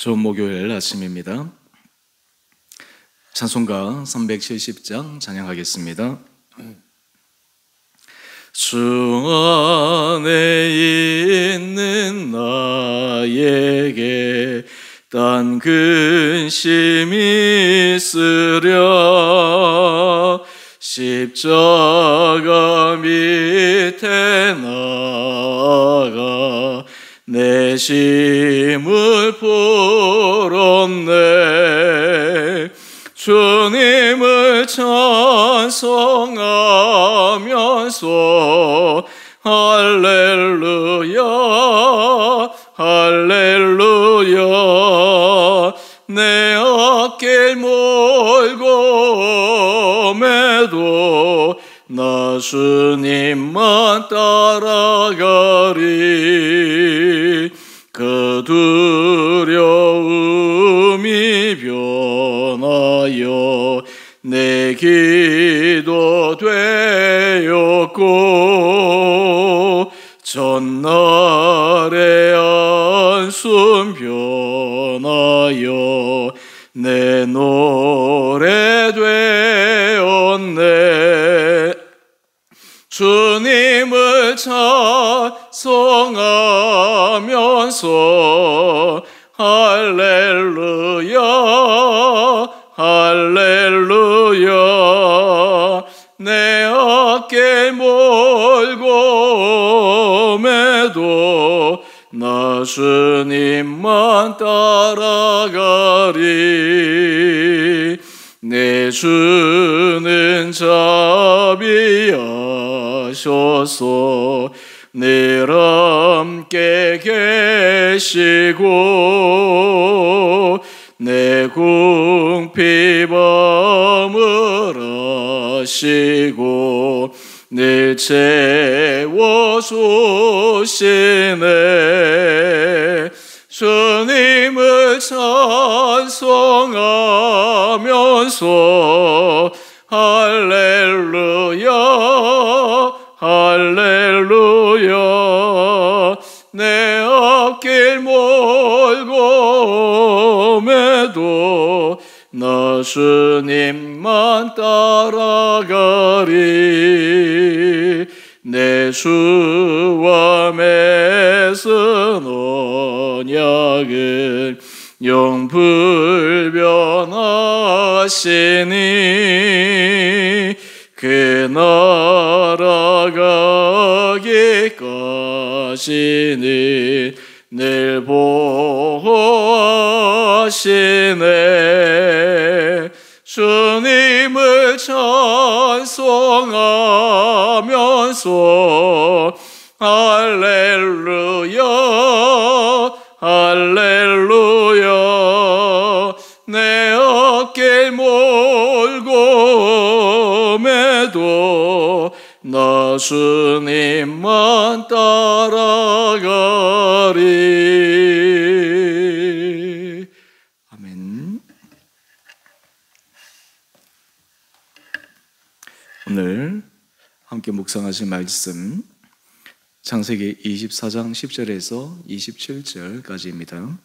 좋은 목요일 아침입니다. 찬송가 370장 찬양하겠습니다. 주 안에 있는 나에게 딴 근심이 있으랴. 십자가 밑에 나가 내 심을 풀었네. 주님을 찬송하면서 할렐루야 할렐루야. 내 앞길 멀고 매도 나 주님만 따라가리. 그 두려움이 변하여 내 기도 되었고 전날의 한숨 변하여 내 노래 되었네. 주님을 찬송하면서 할렐루야 할렐루야. 내 앞길 멀고 매도 나 주님만 따라가리. 내 주는 자비하셔서 늘 함께 계시고 내 궁핍함을 아시고 늘 채워주시네. 주님을 찬송하면서 할렐루야 할렐루야. 내 앞길 멀고 매도 나 주님만 따라가리. 내 주와 맺은 언약은 영불변하시니 그 나라 가기까지는 늘 보호하시네. 주님을 찬송하면서 할렐루야 할렐루야. 내 앞길 멀고 매도 나 주님만 따라가리. 아멘. 오늘 함께 묵상하실 말씀 창세기 24장 10절에서 27절까지입니다.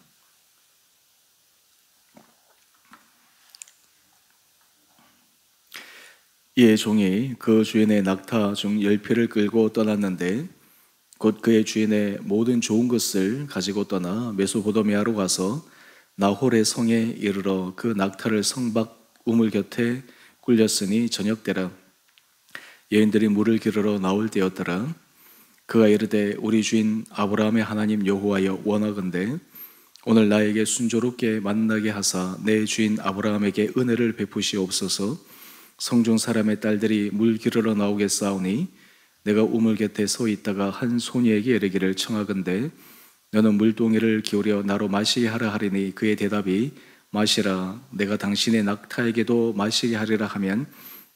이에 종이 그 주인의 낙타 중 10표를 끌고 떠났는데 곧 그의 주인의 모든 좋은 것을 가지고 떠나 메소포타미아로 가서 나홀의 성에 이르러 그 낙타를 성 밖 우물 곁에 굴렸으니 저녁때라. 여인들이 물을 기르러 나올 때였더라. 그가 이르되 우리 주인 아브라함의 하나님 여호와여 원하건대 오늘 나에게 순조롭게 만나게 하사 내 주인 아브라함에게 은혜를 베푸시옵소서. 성중 사람의 딸들이 물 기르러 나오겠사오니 내가 우물 곁에 서 있다가 한 소녀에게 이르기를 청하건대 너는 물동이를 기울여 나로 마시게 하라 하리니 그의 대답이 마시라. 내가 당신의 낙타에게도 마시게 하리라 하면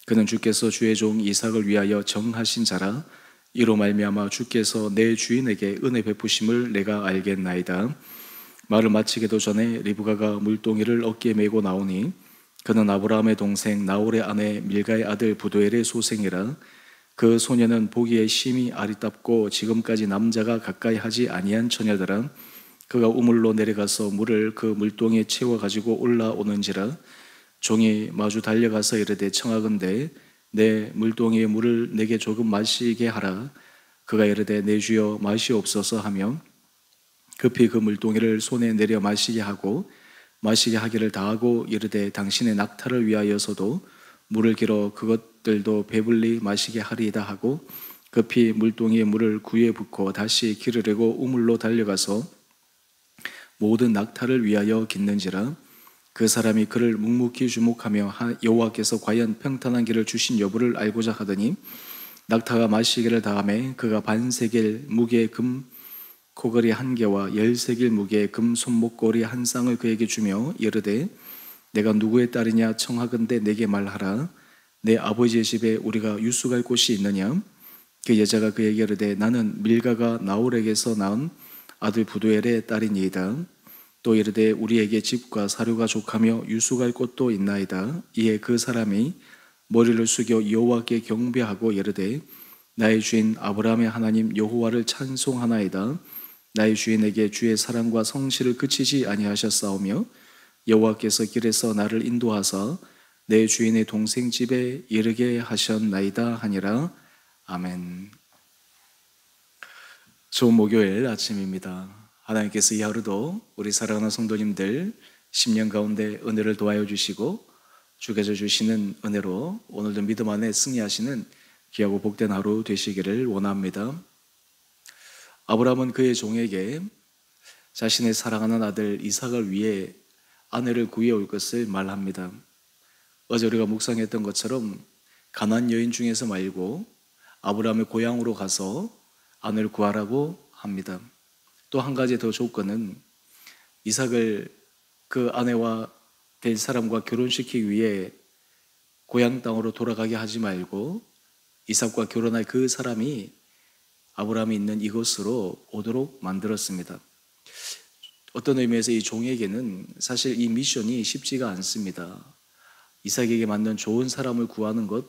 그는 주께서 주의 종 이삭을 위하여 정하신 자라. 이로 말미암아 주께서 내 주인에게 은혜 베푸심을 내가 알겠나이다. 말을 마치기도 전에 리브가가 물동이를 어깨에 메고 나오니 그는 아브라함의 동생 나홀의 아내 밀가의 아들 부두엘의 소생이라. 그 소녀는 보기에 심히 아리답고 지금까지 남자가 가까이 하지 아니한 처녀더라. 그가 우물로 내려가서 물을 그 물동에 채워 가지고 올라오는지라 종이 마주 달려가서 이르되 청하건대 내 물동이의 물을 내게 조금 마시게 하라. 그가 이르되 내 주여 마시옵소서 하며 급히 그 물동이를 손에 내려 마시게 하고 마시게 하기를 다하고 이르되 당신의 낙타를 위하여서도 물을 길어 그것들도 배불리 마시게 하리이다 하고 급히 물동이의 물을 구에 붓고 다시 기르려고 우물로 달려가서 모든 낙타를 위하여 깃는지라 그 사람이 그를 묵묵히 주목하며 여호와께서 과연 평탄한 길을 주신 여부를 알고자 하더니 낙타가 마시기를 다하매 그가 반세겔 무게의 금 코걸이 한 개와 13길 무게의 금 손목걸이 한 쌍을 그에게 주며 이르되 내가 누구의 딸이냐 청하건대 내게 말하라. 내 아버지의 집에 우리가 유숙할 곳이 있느냐. 그 여자가 그에게 이르되 나는 밀가가 나홀에게서 낳은 아들 부두엘의 딸이니이다. 또 이르되 우리에게 집과 사료가 족하며 유숙할 곳도 있나이다. 이에 그 사람이 머리를 숙여 여호와께 경배하고 이르되 나의 주인 아브라함의 하나님 여호와를 찬송하나이다. 나의 주인에게 주의 사랑과 성실을 그치지 아니하셨사오며 여호와께서 길에서 나를 인도하사 내 주인의 동생 집에 이르게 하셨나이다 하니라. 아멘. 좋은 목요일 아침입니다. 하나님께서 이 하루도 우리 사랑하는 성도님들 10년 가운데 은혜를 도와여 주시고 주께서 주시는 은혜로 오늘도 믿음 안에 승리하시는 귀하고 복된 하루 되시기를 원합니다. 아브라함은 그의 종에게 자신의 사랑하는 아들 이삭을 위해 아내를 구해올 것을 말합니다. 어제 우리가 묵상했던 것처럼 가나안 여인 중에서 말고 아브라함의 고향으로 가서 아내를 구하라고 합니다. 또 한 가지 더 조건은 이삭을 그 아내와 될 사람과 결혼시키기 위해 고향 땅으로 돌아가게 하지 말고 이삭과 결혼할 그 사람이 아브라함이 있는 이곳으로 오도록 만들었습니다. 어떤 의미에서 이 종에게는 사실 이 미션이 쉽지가 않습니다. 이삭에게 맞는 좋은 사람을 구하는 것,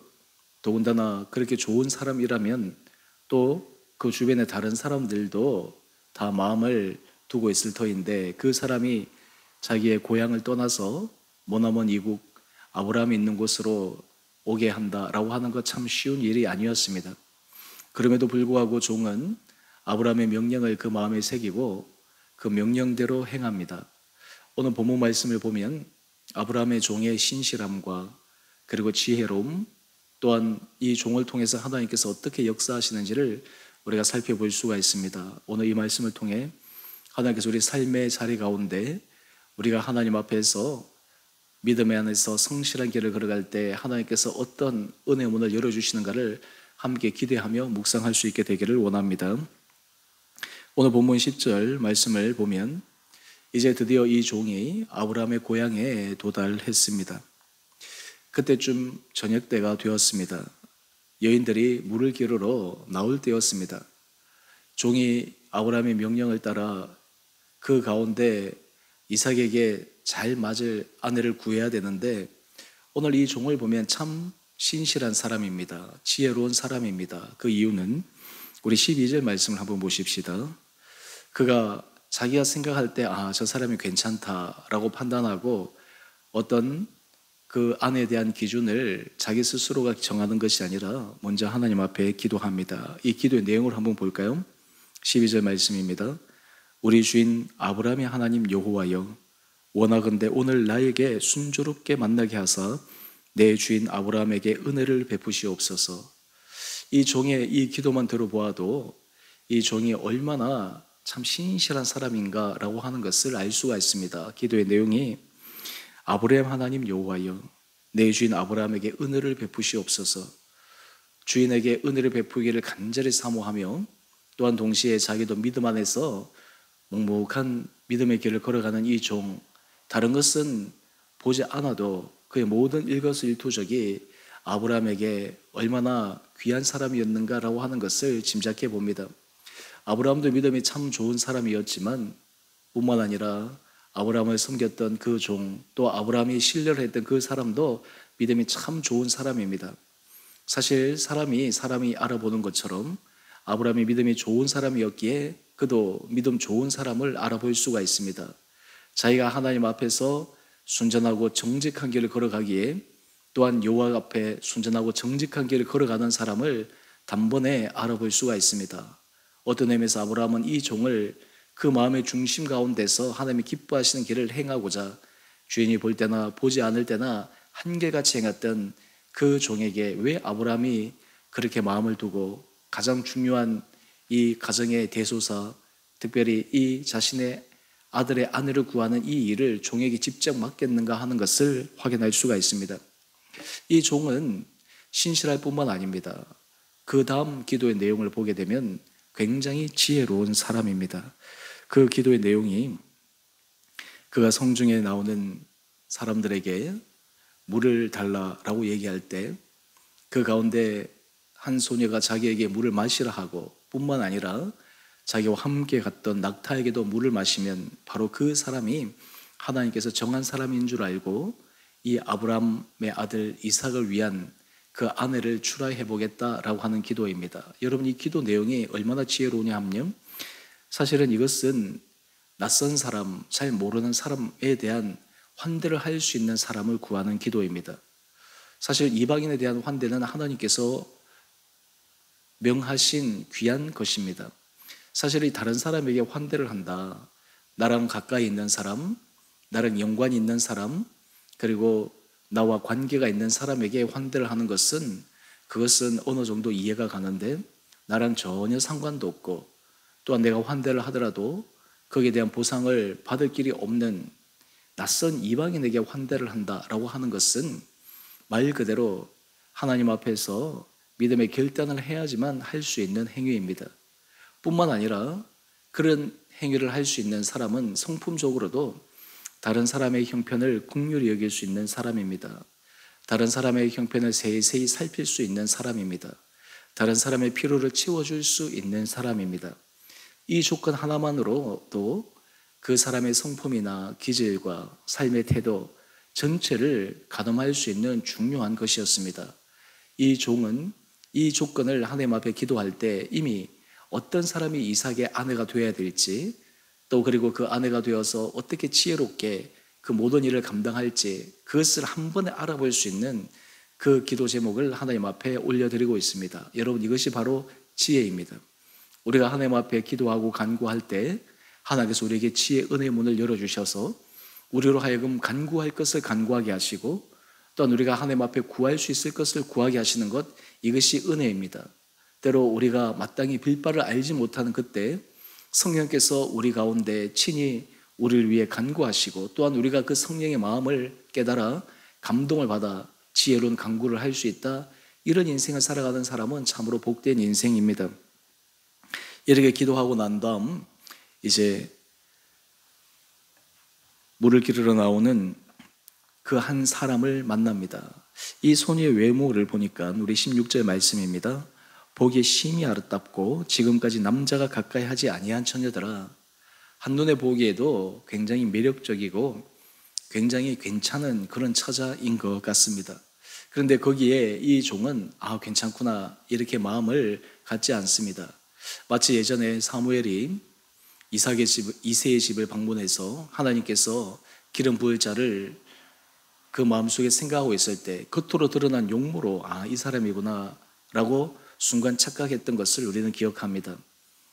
더군다나 그렇게 좋은 사람이라면 또 그 주변의 다른 사람들도 다 마음을 두고 있을 터인데 그 사람이 자기의 고향을 떠나서 머나먼 이국 아브라함이 있는 곳으로 오게 한다라고 하는 것 참 쉬운 일이 아니었습니다. 그럼에도 불구하고 종은 아브라함의 명령을 그 마음에 새기고 그 명령대로 행합니다. 오늘 본문 말씀을 보면 아브라함의 종의 신실함과 그리고 지혜로움 또한 이 종을 통해서 하나님께서 어떻게 역사하시는지를 우리가 살펴볼 수가 있습니다. 오늘 이 말씀을 통해 하나님께서 우리 삶의 자리 가운데 우리가 하나님 앞에서 믿음의 안에서 성실한 길을 걸어갈 때 하나님께서 어떤 은혜의 문을 열어주시는가를 함께 기대하며 묵상할 수 있게 되기를 원합니다. 오늘 본문 10절 말씀을 보면 이제 드디어 이 종이 아브라함의 고향에 도달했습니다. 그때쯤 저녁 때가 되었습니다. 여인들이 물을 기르러 나올 때였습니다. 종이 아브라함의 명령을 따라 그 가운데 이삭에게 잘 맞을 아내를 구해야 되는데 오늘 이 종을 보면 참 신실한 사람입니다. 지혜로운 사람입니다. 그 이유는 우리 12절 말씀을 한번 보십시다. 그가 자기가 생각할 때 저 사람이 괜찮다라고 판단하고 어떤 그 아내에 대한 기준을 자기 스스로가 정하는 것이 아니라 먼저 하나님 앞에 기도합니다. 이 기도의 내용을 한번 볼까요? 12절 말씀입니다. 우리 주인 아브라함의 하나님 여호와여 원하건대 오늘 나에게 순조롭게 만나게 하사 내 주인 아브라함에게 은혜를 베푸시옵소서. 이 종의 이 기도만 들어보아도 이 종이 얼마나 참 신실한 사람인가라고 하는 것을 알 수가 있습니다. 기도의 내용이 아브라함 하나님 여호와여 내 주인 아브라함에게 은혜를 베푸시옵소서. 주인에게 은혜를 베푸기를 간절히 사모하며 또한 동시에 자기도 믿음 안에서 묵묵한 믿음의 길을 걸어가는 이 종, 다른 것은 보지 않아도 그의 모든 일거수일투족이 아브라함에게 얼마나 귀한 사람이었는가라고 하는 것을 짐작해 봅니다. 아브라함도 믿음이 참 좋은 사람이었지만 뿐만 아니라 아브라함을 섬겼던 그 종, 또 아브라함이 신뢰를 했던 그 사람도 믿음이 참 좋은 사람입니다. 사실 사람이 알아보는 것처럼 아브라함이 믿음이 좋은 사람이었기에 그도 믿음 좋은 사람을 알아볼 수가 있습니다. 자기가 하나님 앞에서 순전하고 정직한 길을 걸어가기에 또한 여호와 앞에 순전하고 정직한 길을 걸어가는 사람을 단번에 알아볼 수가 있습니다. 어떤 의미에서 아브라함은 이 종을 그 마음의 중심 가운데서 하나님이 기뻐하시는 길을 행하고자 주인이 볼 때나 보지 않을 때나 한결같이 행했던 그 종에게 왜 아브라함이 그렇게 마음을 두고 가장 중요한 이 가정의 대소사, 특별히 이 자신의 아들의 아내를 구하는 이 일을 종에게 직접 맡겼는가 하는 것을 확인할 수가 있습니다. 이 종은 신실할 뿐만 아닙니다. 그 다음 기도의 내용을 보게 되면 굉장히 지혜로운 사람입니다. 그 기도의 내용이 그가 성중에 나오는 사람들에게 물을 달라라고 얘기할 때 그 가운데 한 소녀가 자기에게 물을 마시라 하고 뿐만 아니라 자기와 함께 갔던 낙타에게도 물을 마시면 바로 그 사람이 하나님께서 정한 사람인 줄 알고 이 아브라함의 아들 이삭을 위한 그 아내를 출하해 보겠다라고 하는 기도입니다. 여러분, 이 기도 내용이 얼마나 지혜로우냐 하면 사실은 이것은 낯선 사람, 잘 모르는 사람에 대한 환대를 할 수 있는 사람을 구하는 기도입니다. 사실 이방인에 대한 환대는 하나님께서 명하신 귀한 것입니다. 사실 이 다른 사람에게 환대를 한다. 나랑 가까이 있는 사람, 나랑 연관이 있는 사람, 그리고 나와 관계가 있는 사람에게 환대를 하는 것은 그것은 어느 정도 이해가 가는데 나랑 전혀 상관도 없고 또한 내가 환대를 하더라도 거기에 대한 보상을 받을 길이 없는 낯선 이방인에게 환대를 한다라고 하는 것은 말 그대로 하나님 앞에서 믿음의 결단을 해야지만 할 수 있는 행위입니다. 뿐만 아니라 그런 행위를 할 수 있는 사람은 성품적으로도 다른 사람의 형편을 긍휼히 여길 수 있는 사람입니다. 다른 사람의 형편을 세세히 살필 수 있는 사람입니다. 다른 사람의 필요를 채워줄 수 있는 사람입니다. 이 조건 하나만으로도 그 사람의 성품이나 기질과 삶의 태도 전체를 가늠할 수 있는 중요한 것이었습니다. 이 종은 이 조건을 하나님 앞에 기도할 때 이미 어떤 사람이 이삭의 아내가 되어야 될지 또 그리고 그 아내가 되어서 어떻게 지혜롭게 그 모든 일을 감당할지 그것을 한 번에 알아볼 수 있는 그 기도 제목을 하나님 앞에 올려드리고 있습니다. 여러분, 이것이 바로 지혜입니다. 우리가 하나님 앞에 기도하고 간구할 때 하나님께서 우리에게 지혜 은혜의 문을 열어주셔서 우리로 하여금 간구할 것을 간구하게 하시고 또한 우리가 하나님 앞에 구할 수 있을 것을 구하게 하시는 것, 이것이 은혜입니다. 때로 우리가 마땅히 빌 바를 알지 못하는 그때 성령께서 우리 가운데 친히 우리를 위해 간구하시고 또한 우리가 그 성령의 마음을 깨달아 감동을 받아 지혜로운 간구를 할 수 있다. 이런 인생을 살아가는 사람은 참으로 복된 인생입니다. 이렇게 기도하고 난 다음 이제 물을 기르러 나오는 그 한 사람을 만납니다. 이 소녀의 외모를 보니까 우리 16절 말씀입니다. 보기에 심히 아름답고 지금까지 남자가 가까이 하지 아니한 처녀더라. 한눈에 보기에도 굉장히 매력적이고 굉장히 괜찮은 그런 처자인 것 같습니다. 그런데 거기에 이 종은 괜찮구나 이렇게 마음을 갖지 않습니다. 마치 예전에 사무엘이 이새의 집을 방문해서 하나님께서 기름 부을 자를 그 마음속에 생각하고 있을 때 겉으로 드러난 용모로 이 사람이구나 라고 순간 착각했던 것을 우리는 기억합니다.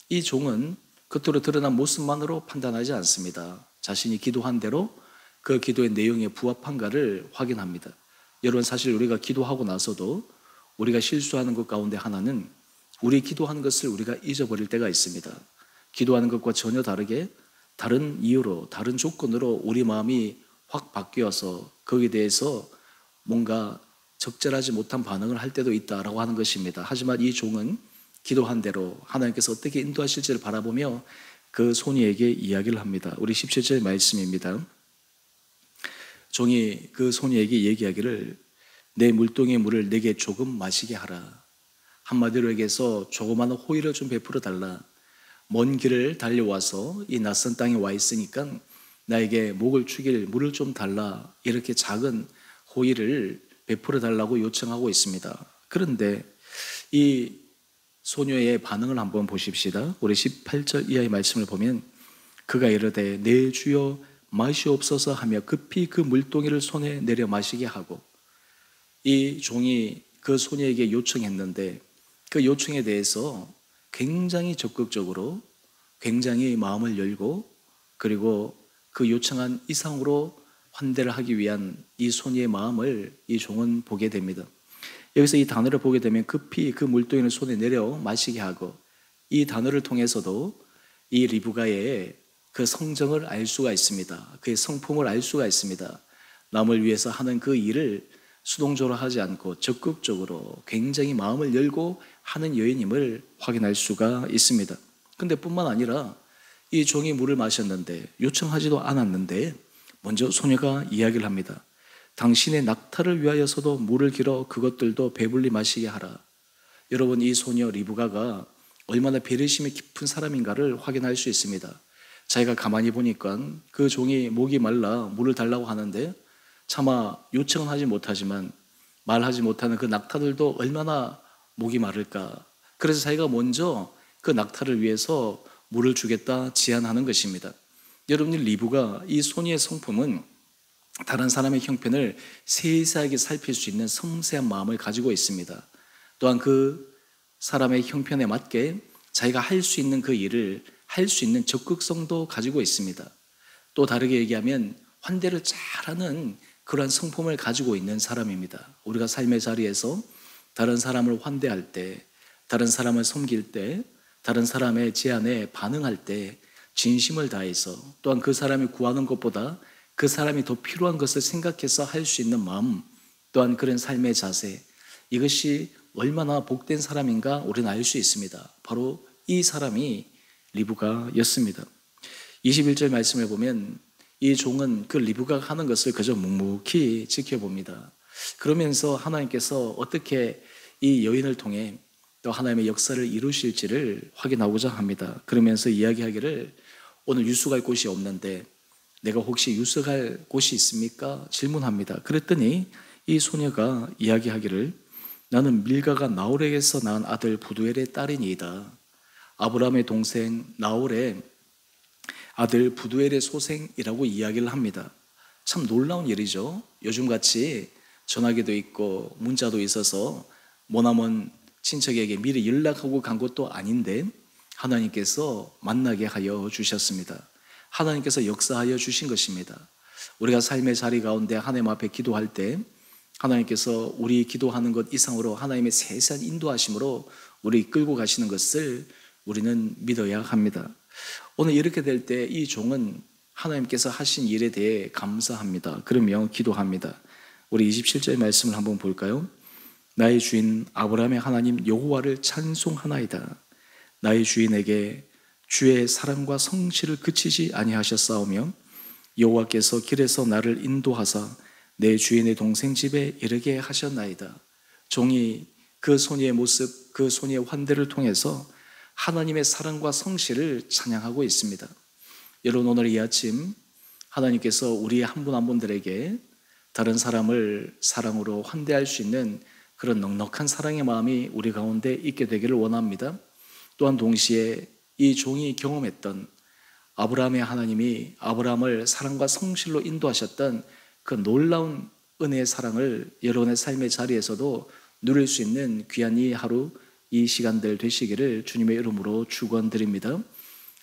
이 종은 겉으로 드러난 모습만으로 판단하지 않습니다. 자신이 기도한 대로 그 기도의 내용에 부합한가를 확인합니다. 여러분, 사실 우리가 기도하고 나서도 우리가 실수하는 것 가운데 하나는 우리 기도하는 것을 우리가 잊어버릴 때가 있습니다. 기도하는 것과 전혀 다르게 다른 이유로 다른 조건으로 우리 마음이 확 바뀌어서 거기에 대해서 뭔가 적절하지 못한 반응을 할 때도 있다라고 하는 것입니다. 하지만 이 종은 기도한 대로 하나님께서 어떻게 인도하실지를 바라보며 그 소녀에게 이야기를 합니다. 우리 17절 말씀입니다. 종이 그 소녀에게 얘기하기를 내 물동의 물을 내게 조금 마시게 하라. 한마디로 얘기해서 조그마한 호의를 좀 베풀어 달라. 먼 길을 달려와서 이 낯선 땅에 와 있으니까 나에게 목을 축일 물을 좀 달라. 이렇게 작은 호의를 베풀어 달라고 요청하고 있습니다. 그런데 이 소녀의 반응을 한번 보십시다. 우리 18절 이하의 말씀을 보면 그가 이르되 내 주여 마시옵소서 하며 급히 그 물동이를 손에 내려 마시게 하고, 이 종이 그 소녀에게 요청했는데 그 요청에 대해서 굉장히 적극적으로, 굉장히 마음을 열고, 그리고 그 요청한 이상으로 환대를 하기 위한 이 소녀의 마음을 이 종은 보게 됩니다. 여기서 이 단어를 보게 되면 급히 그 물동이를 손에 내려 마시게 하고, 이 단어를 통해서도 이 리브가의 그 성정을 알 수가 있습니다. 그의 성품을 알 수가 있습니다. 남을 위해서 하는 그 일을 수동적으로 하지 않고 적극적으로 굉장히 마음을 열고 하는 여인임을 확인할 수가 있습니다. 근데 뿐만 아니라 이 종이 물을 마셨는데, 요청하지도 않았는데 먼저 소녀가 이야기를 합니다. 당신의 낙타를 위하여서도 물을 길어 그것들도 배불리 마시게 하라. 여러분, 이 소녀 리브가가 얼마나 배려심이 깊은 사람인가를 확인할 수 있습니다. 자기가 가만히 보니까 그 종이 목이 말라 물을 달라고 하는데 차마 요청은 하지 못하지만 말하지 못하는 그 낙타들도 얼마나 목이 마를까. 그래서 자기가 먼저 그 낙타를 위해서 물을 주겠다 제안하는 것입니다. 여러분들, 리브가 이 소녀의 성품은 다른 사람의 형편을 세세하게 살필 수 있는 섬세한 마음을 가지고 있습니다. 또한 그 사람의 형편에 맞게 자기가 할 수 있는 그 일을 할 수 있는 적극성도 가지고 있습니다. 또 다르게 얘기하면 환대를 잘하는 그러한 성품을 가지고 있는 사람입니다. 우리가 삶의 자리에서 다른 사람을 환대할 때, 다른 사람을 섬길 때, 다른 사람의 제안에 반응할 때 진심을 다해서, 또한 그 사람이 구하는 것보다 그 사람이 더 필요한 것을 생각해서 할 수 있는 마음, 또한 그런 삶의 자세, 이것이 얼마나 복된 사람인가 우리는 알 수 있습니다. 바로 이 사람이 리브가였습니다. 21절 말씀을 보면 이 종은 그 리브가가 하는 것을 그저 묵묵히 지켜봅니다. 그러면서 하나님께서 어떻게 이 여인을 통해 또 하나님의 역사를 이루실지를 확인하고자 합니다. 그러면서 이야기하기를, 오늘 유숙할 곳이 없는데 내가 혹시 유숙할 곳이 있습니까? 질문합니다. 그랬더니 이 소녀가 이야기하기를, 나는 밀가가 나홀에게서 낳은 아들 부두엘의 딸이니이다. 아브라함의 동생 나홀의 아들 부두엘의 소생이라고 이야기를 합니다. 참 놀라운 일이죠. 요즘같이 전화기도 있고 문자도 있어서 머나먼 친척에게 미리 연락하고 간 것도 아닌데 하나님께서 만나게 하여 주셨습니다. 하나님께서 역사하여 주신 것입니다. 우리가 삶의 자리 가운데 하나님 앞에 기도할 때 하나님께서 우리 기도하는 것 이상으로 하나님의 세세한 인도하심으로 우리 끌고 가시는 것을 우리는 믿어야 합니다. 오늘 이렇게 될 때 이 종은 하나님께서 하신 일에 대해 감사합니다. 그러며 기도합니다. 우리 27절 말씀을 한번 볼까요? 나의 주인 아브라함의 하나님 여호와를 찬송하나이다. 나의 주인에게 주의 사랑과 성실을 그치지 아니하셨사오며 여호와께서 길에서 나를 인도하사 내 주인의 동생 집에 이르게 하셨나이다. 종이 그 소녀의 모습, 그 소녀의 환대를 통해서 하나님의 사랑과 성실을 찬양하고 있습니다. 여러분, 오늘 이 아침 하나님께서 우리 한 분 한 분들에게 다른 사람을 사랑으로 환대할 수 있는 그런 넉넉한 사랑의 마음이 우리 가운데 있게 되기를 원합니다. 또한 동시에 이 종이 경험했던 아브라함의 하나님이 아브라함을 사랑과 성실로 인도하셨던 그 놀라운 은혜의 사랑을 여러분의 삶의 자리에서도 누릴 수 있는 귀한 이 하루, 이 시간들 되시기를 주님의 이름으로 축원드립니다.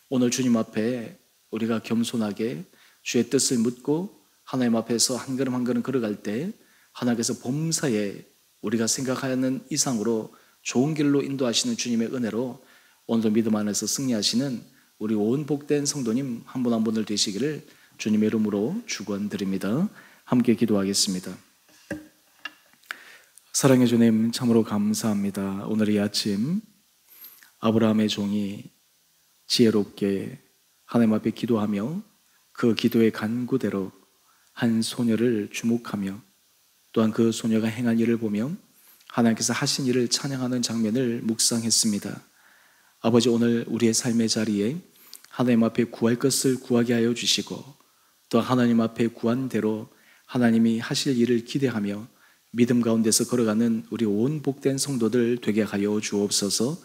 오늘 주님 앞에 우리가 겸손하게 주의 뜻을 묻고 하나님 앞에서 한 걸음 한 걸음 걸어갈 때 하나님께서 범사에 우리가 생각하는 이상으로 좋은 길로 인도하시는 주님의 은혜로 오늘도 믿음 안에서 승리하시는 우리 온 복된 성도님 한 분 한 분들 되시기를 주님의 이름으로 축원드립니다. 함께 기도하겠습니다. 사랑의 주님, 참으로 감사합니다. 오늘 이 아침 아브라함의 종이 지혜롭게 하나님 앞에 기도하며 그 기도의 간구대로 한 소녀를 주목하며 또한 그 소녀가 행한 일을 보며 하나님께서 하신 일을 찬양하는 장면을 묵상했습니다. 아버지, 오늘 우리의 삶의 자리에 하나님 앞에 구할 것을 구하게 하여 주시고 또 하나님 앞에 구한 대로 하나님이 하실 일을 기대하며 믿음 가운데서 걸어가는 우리 온 복된 성도들 되게 하여 주옵소서.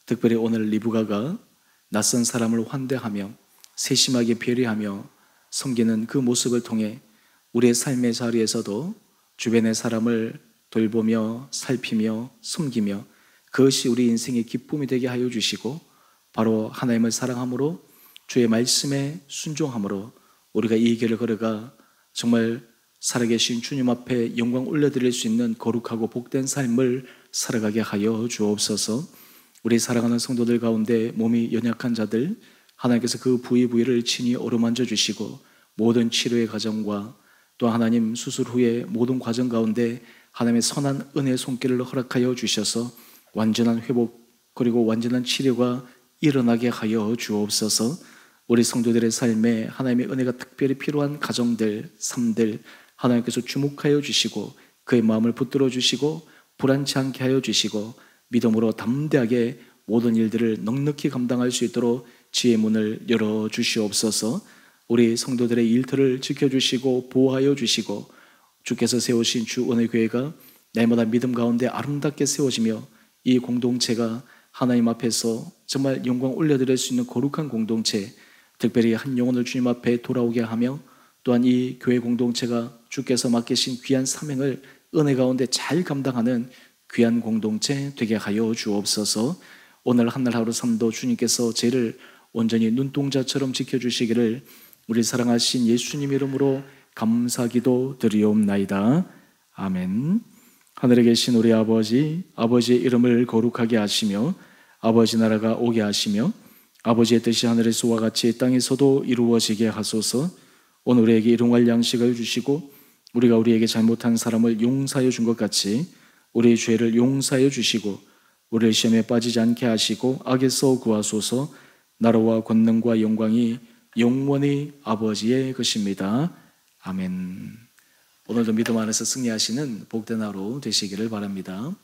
특별히 오늘 리브가가 낯선 사람을 환대하며 세심하게 배려하며 섬기는 그 모습을 통해 우리의 삶의 자리에서도 주변의 사람을 돌보며 살피며 섬기며 그것이 우리 인생의 기쁨이 되게 하여 주시고 바로 하나님을 사랑함으로 주의 말씀에 순종함으로 우리가 이 길을 걸어가 정말 살아계신 주님 앞에 영광 올려드릴 수 있는 거룩하고 복된 삶을 살아가게 하여 주옵소서. 우리 사랑하는 성도들 가운데 몸이 연약한 자들 하나님께서 그 부위를 친히 어루만져 주시고 모든 치료의 과정과 또 하나님 수술 후에 모든 과정 가운데 하나님의 선한 은혜의 손길을 허락하여 주셔서 완전한 회복 그리고 완전한 치료가 일어나게 하여 주옵소서. 우리 성도들의 삶에 하나님의 은혜가 특별히 필요한 가정들, 삶들 하나님께서 주목하여 주시고 그의 마음을 붙들어 주시고 불안치 않게 하여 주시고 믿음으로 담대하게 모든 일들을 넉넉히 감당할 수 있도록 지혜의 문을 열어 주시옵소서. 우리 성도들의 일터를 지켜주시고 보호하여 주시고 주께서 세우신 주 은혜교회가 날마다 믿음 가운데 아름답게 세워지며 이 공동체가 하나님 앞에서 정말 영광 올려드릴 수 있는 거룩한 공동체, 특별히 한 영혼을 주님 앞에 돌아오게 하며 또한 이 교회 공동체가 주께서 맡기신 귀한 사명을 은혜 가운데 잘 감당하는 귀한 공동체 되게 하여 주옵소서. 오늘 한날 하루 삶도 주님께서 저희를 온전히 눈동자처럼 지켜주시기를 우리 사랑하신 예수님 이름으로 감사기도 드리옵나이다. 아멘. 하늘에 계신 우리 아버지, 아버지의 이름을 거룩하게 하시며 아버지 나라가 오게 하시며 아버지의 뜻이 하늘에서와 같이 땅에서도 이루어지게 하소서. 오늘 우리에게 일용할 양식을 주시고 우리가 우리에게 잘못한 사람을 용서하여 준 것 같이 우리의 죄를 용서하여 주시고 우리를 시험에 빠지지 않게 하시고 악에서 구하소서. 나라와 권능과 영광이 영원히 아버지의 것입니다. 아멘. 오늘도 믿음 안에서 승리하시는 복된 하루 되시기를 바랍니다.